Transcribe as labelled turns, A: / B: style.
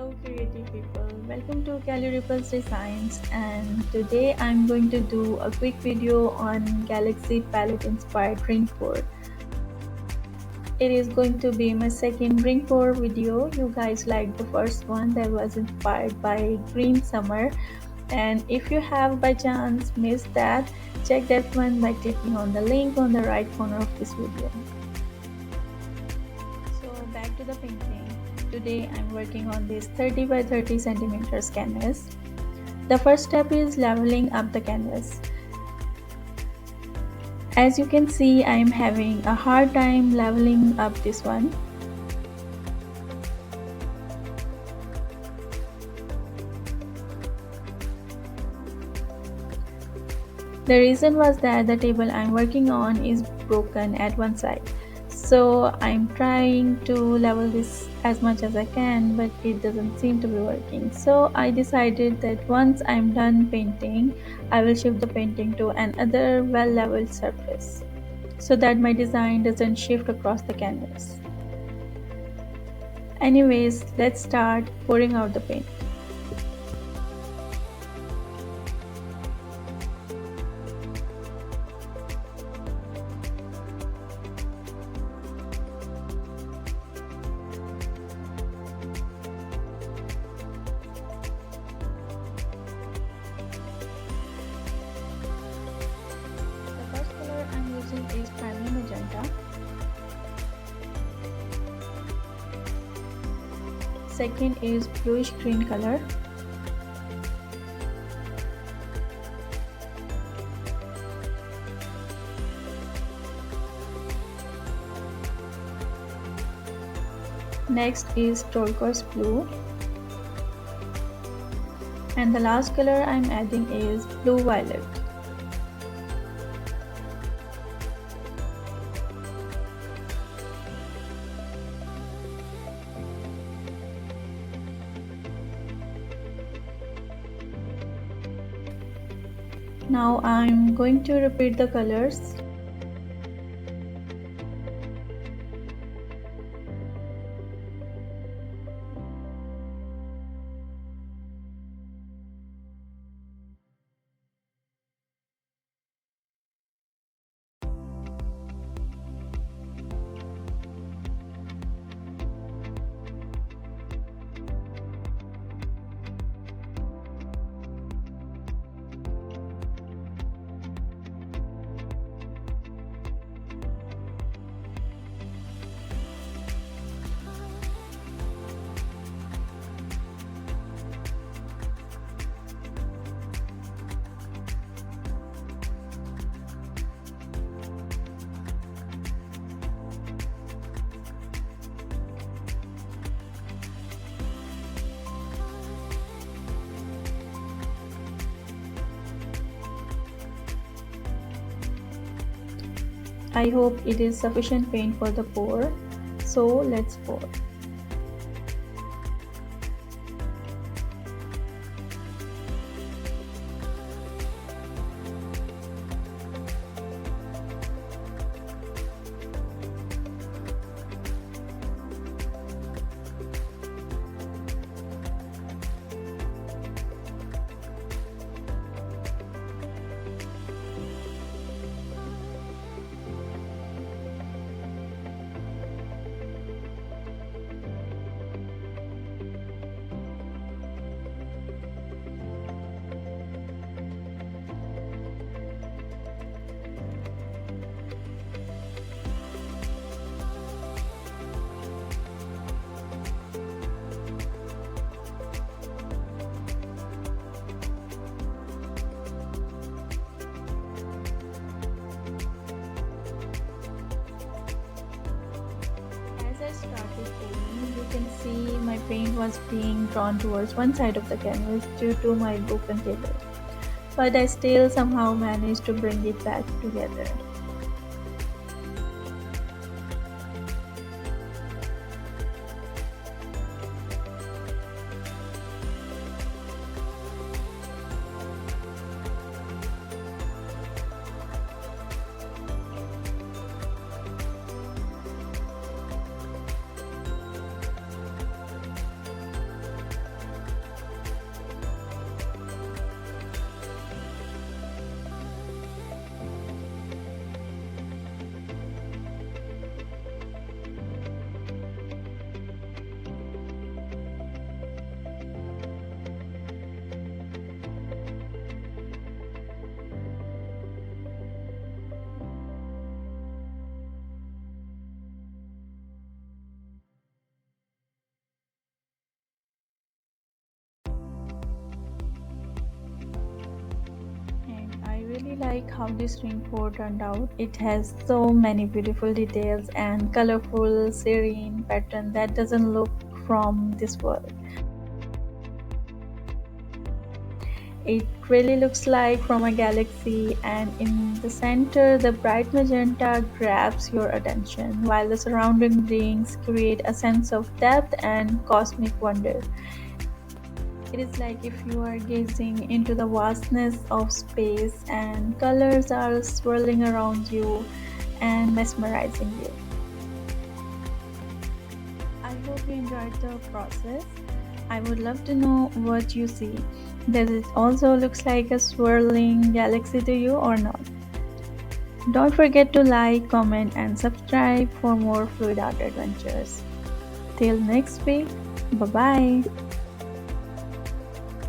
A: Hello creative people, welcome to Ripple's Designs, and today I'm going to do a quick video on Galaxy palette inspired ring pour. It is going to be my second ring pour video. You guys liked the first one that was inspired by green summer, and if you have by chance missed that, check that one by clicking on the link on the right corner of this video. So back to the painting. Today I'm working on this 30 by 30 centimeters canvas. The first step is leveling up the canvas. As you can see, I am having a hard time leveling up this one. The reason was that the table I'm working on is broken at one side. So I'm trying to level this as much as I can, but it doesn't seem to be working. So I decided that once I'm done painting, I will shift the painting to another well-leveled surface so that my design doesn't shift across the canvas. Anyways, let's start pouring out the paint. Is primary magenta. Second is bluish green color. Next is turquoise blue. And the last color I'm adding is blue violet. Now I'm going to repeat the colors. I hope it is sufficient paint for the pour, so let's pour. Started pouring, you can see my paint was being drawn towards one side of the canvas due to my broken table, but I still somehow managed to bring it back together. really like how this rainbow turned out. It has so many beautiful details and colorful serene pattern that doesn't look from this world. It really looks like from a galaxy, and in the center the bright magenta grabs your attention while the surrounding rings create a sense of depth and cosmic wonder. It is like if you are gazing into the vastness of space and colors are swirling around you and mesmerizing you. I hope you enjoyed the process. I would love to know what you see. Does it also looks like a swirling galaxy to you or not? Don't forget to like, comment and subscribe for more fluid art adventures. Till next week, bye bye.